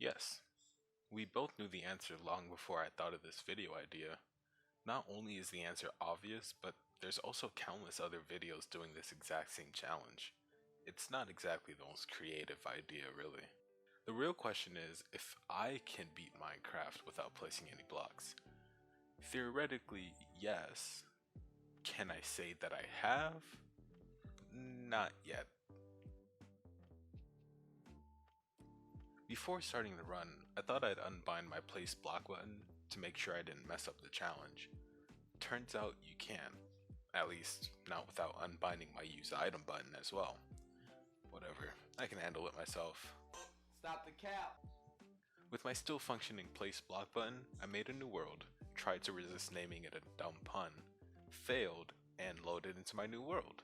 Yes, we both knew the answer long before I thought of this video idea. Not only is the answer obvious, but there's also countless other videos doing this exact same challenge. It's not exactly the most creative idea, really. The real question is if I can beat Minecraft without placing any blocks. Theoretically, yes. Can I say that I have? Not yet. Before starting the run, I thought I'd unbind my place block button to make sure I didn't mess up the challenge. Turns out you can. At least, not without unbinding my use item button as well. Whatever, I can handle it myself. Stop the cap! With my still functioning place block button, I made a new world, tried to resist naming it a dumb pun, failed, and loaded into my new world.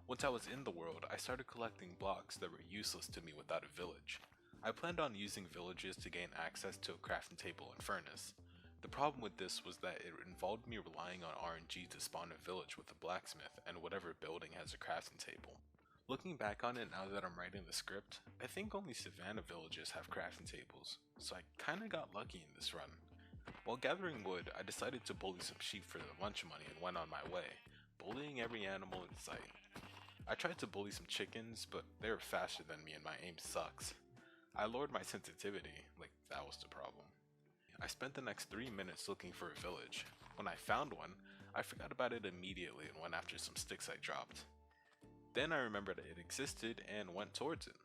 Once I was in the world, I started collecting blocks that were useless to me without a village. I planned on using villages to gain access to a crafting table and furnace. The problem with this was that it involved me relying on RNG to spawn a village with a blacksmith and whatever building has a crafting table. Looking back on it now that I'm writing the script, I think only Savannah villages have crafting tables, so I kinda got lucky in this run. While gathering wood, I decided to bully some sheep for the lunch money and went on my way, bullying every animal in sight. I tried to bully some chickens, but they were faster than me and my aim sucks. I lowered my sensitivity, like that was the problem. I spent the next 3 minutes looking for a village. When I found one, I forgot about it immediately and went after some sticks I dropped. Then I remembered it existed and went towards it.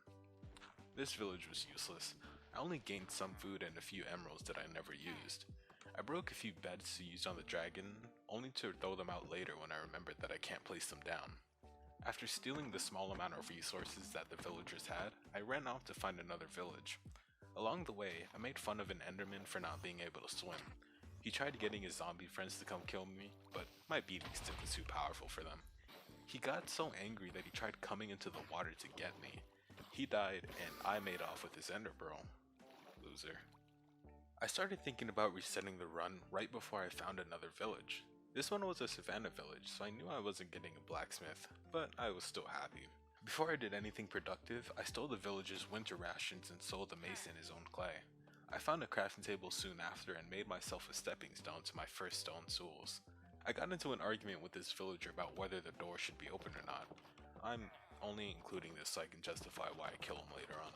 This village was useless. I only gained some food and a few emeralds that I never used. I broke a few beds to use on the dragon, only to throw them out later when I remembered that I can't place them down. After stealing the small amount of resources that the villagers had, I ran off to find another village. Along the way, I made fun of an enderman for not being able to swim. He tried getting his zombie friends to come kill me, but my beating stick was too powerful for them. He got so angry that he tried coming into the water to get me. He died and I made off with his ender pearl. Loser. I started thinking about resetting the run right before I found another village. This one was a Savannah village, so I knew I wasn't getting a blacksmith, but I was still happy. Before I did anything productive, I stole the village's winter rations and sold the mason his own clay. I found a crafting table soon after and made myself a stepping stone to my first stone tools. I got into an argument with this villager about whether the door should be open or not. I'm only including this so I can justify why I kill him later on.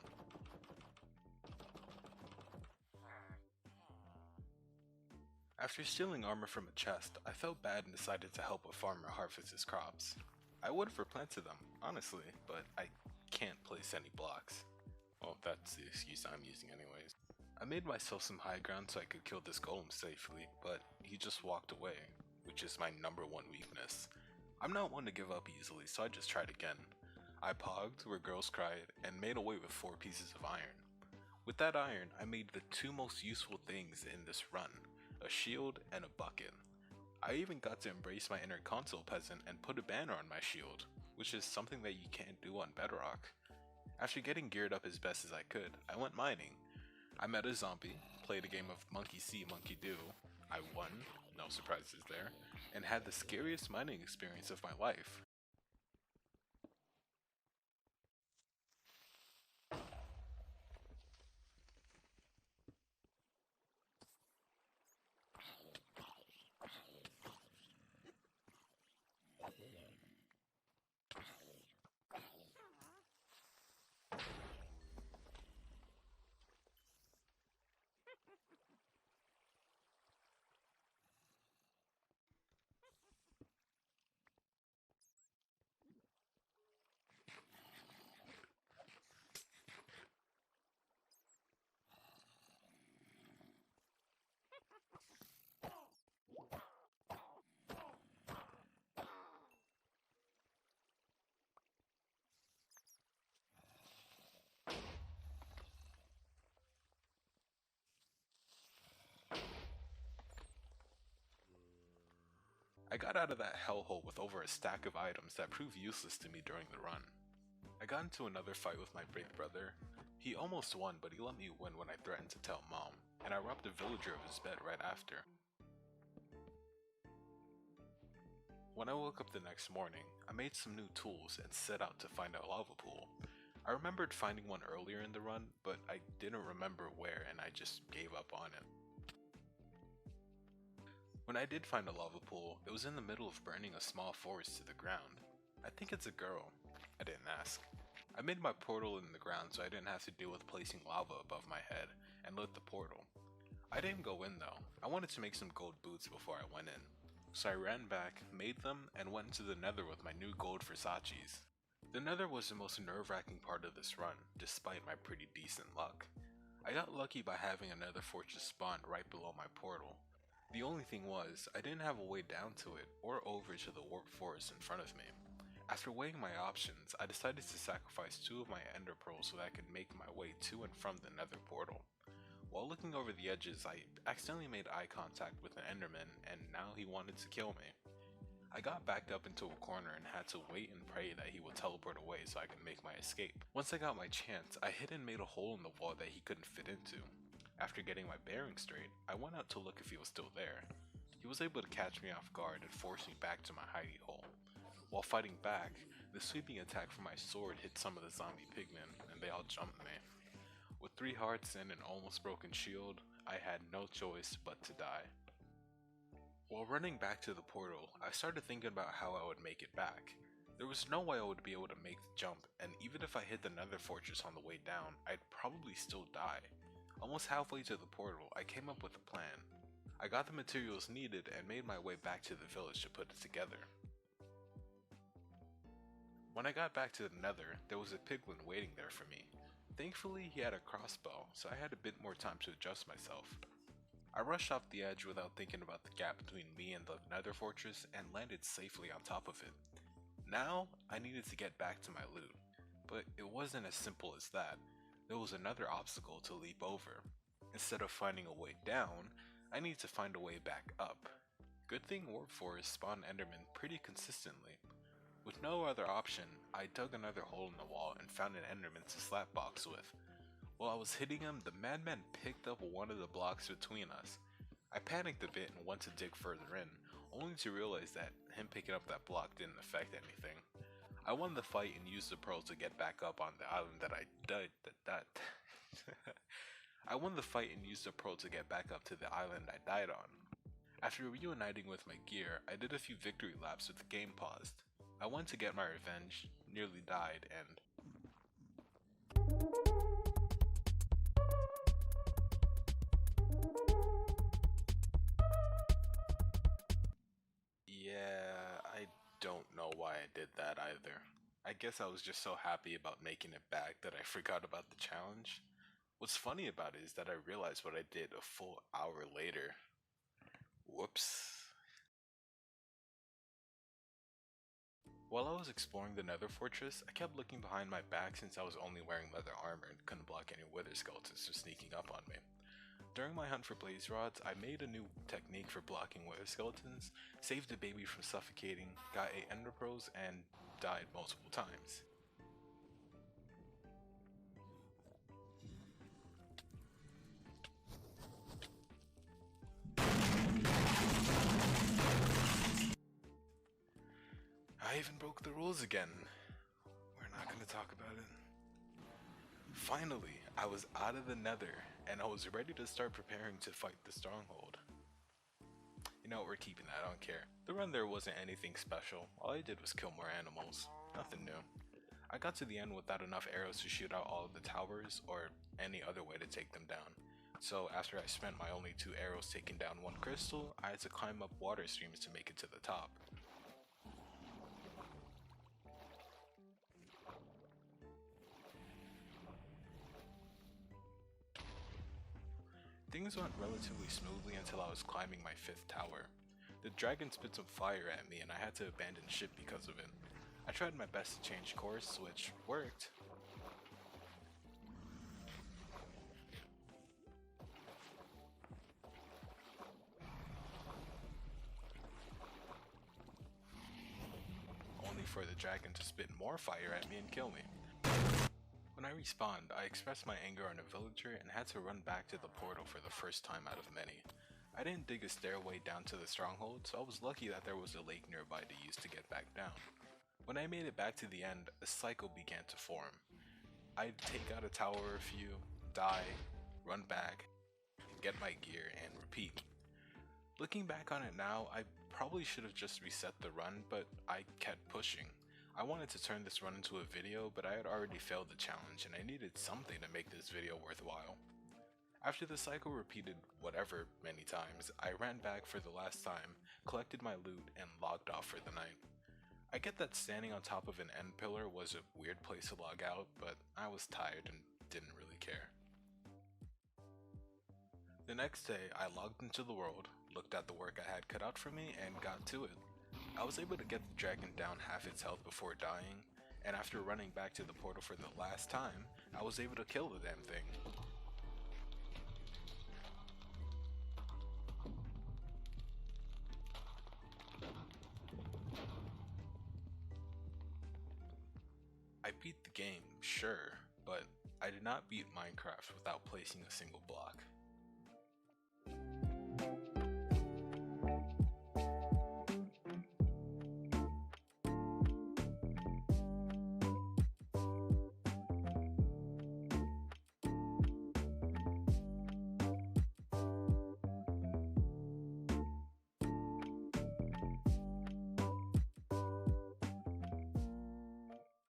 After stealing armor from a chest, I felt bad and decided to help a farmer harvest his crops. I would have replanted them, honestly, but I can't place any blocks. Well, that's the excuse I'm using anyways. I made myself some high ground so I could kill this golem safely, but he just walked away, which is my number one weakness. I'm not one to give up easily, so I just tried again. I pogged where girls cried and made away with 4 pieces of iron. With that iron, I made the 2 most useful things in this run, a shield and a bucket. I even got to embrace my inner console peasant and put a banner on my shield, which is something that you can't do on Bedrock. After getting geared up as best as I could, I went mining. I met a zombie, played a game of monkey see, monkey do. I won, no surprises there, and had the scariest mining experience of my life. I got out of that hellhole with over a stack of items that proved useless to me during the run. I got into another fight with my big brother. He almost won, but he let me win when I threatened to tell mom, and I robbed a villager of his bed right after. When I woke up the next morning, I made some new tools and set out to find a lava pool. I remembered finding one earlier in the run, but I didn't remember where and I just gave up on it. When I did find a lava pool, it was in the middle of burning a small forest to the ground. I think it's a girl. I didn't ask. I made my portal in the ground so I didn't have to deal with placing lava above my head, and lit the portal. I didn't go in though. I wanted to make some gold boots before I went in. So I ran back, made them, and went into the Nether with my new gold Versace's. The Nether was the most nerve-wracking part of this run, despite my pretty decent luck. I got lucky by having another fortress spawned right below my portal. The only thing was, I didn't have a way down to it, or over to the warp forest in front of me. After weighing my options, I decided to sacrifice 2 of my ender pearls so that I could make my way to and from the Nether portal. While looking over the edges, I accidentally made eye contact with an enderman, and now he wanted to kill me. I got backed up into a corner and had to wait and pray that he would teleport away so I could make my escape. Once I got my chance, I hid and made a hole in the wall that he couldn't fit into. After getting my bearings straight, I went out to look if he was still there. He was able to catch me off guard and force me back to my hidey hole. While fighting back, the sweeping attack from my sword hit some of the zombie pigmen, and they all jumped me. With 3 hearts and an almost broken shield, I had no choice but to die. While running back to the portal, I started thinking about how I would make it back. There was no way I would be able to make the jump, and even if I hit the Nether fortress on the way down, I'd probably still die. Almost halfway to the portal, I came up with a plan. I got the materials needed and made my way back to the village to put it together. When I got back to the Nether, there was a piglin waiting there for me. Thankfully, he had a crossbow, so I had a bit more time to adjust myself. I rushed off the edge without thinking about the gap between me and the Nether fortress and landed safely on top of it. Now, I needed to get back to my loot, but it wasn't as simple as that. There was another obstacle to leap over. Instead of finding a way down, I needed to find a way back up. Good thing warp forests spawn endermen pretty consistently. With no other option, I dug another hole in the wall and found an enderman to slapbox with. While I was hitting him, the madman picked up one of the blocks between us. I panicked a bit and went to dig further in, only to realize that him picking up that block didn't affect anything. I won the fight and used the pearl to get back up on the island that I died. I won the fight and used the pearl to get back up to the island I died on. After reuniting with my gear, I did a few victory laps with the game paused. I went to get my revenge, nearly died, and yeah, I don't know why I did that either. I guess I was just so happy about making it back that I forgot about the challenge. What's funny about it is that I realized what I did a full hour later. Whoops. While I was exploring the Nether fortress, I kept looking behind my back since I was only wearing leather armor and couldn't block any wither skeletons from sneaking up on me. During my hunt for blaze rods, I made a new technique for blocking wither skeletons, saved a baby from suffocating, got 8 ender pearls, and died multiple times. I even broke the rules again. We're not gonna talk about it. Finally, I was out of the Nether, and I was ready to start preparing to fight the Stronghold. You know what, we're keeping that, I don't care. The run there wasn't anything special, all I did was kill more animals. Nothing new. I got to the end without enough arrows to shoot out all of the towers, or any other way to take them down. So after I spent my only 2 arrows taking down 1 crystal, I had to climb up water streams to make it to the top. Things went relatively smoothly until I was climbing my 5th tower. The dragon spit some fire at me and I had to abandon ship because of it. I tried my best to change course, which worked. Only for the dragon to spit more fire at me and kill me. When I respawned, I expressed my anger on a villager and had to run back to the portal for the first time out of many. I didn't dig a stairway down to the stronghold, so I was lucky that there was a lake nearby to use to get back down. When I made it back to the end, a cycle began to form. I'd take out a tower or a few, die, run back, get my gear, and repeat. Looking back on it now, I probably should have just reset the run, but I kept pushing. I wanted to turn this run into a video, but I had already failed the challenge and I needed something to make this video worthwhile. After the cycle repeated whatever many times, I ran back for the last time, collected my loot, and logged off for the night. I get that standing on top of an end pillar was a weird place to log out, but I was tired and didn't really care. The next day, I logged into the world, looked at the work I had cut out for me, and got to it. I was able to get the dragon down half its health before dying, and after running back to the portal for the last time, I was able to kill the damn thing. I beat the game, sure, but I did not beat Minecraft without placing a single block.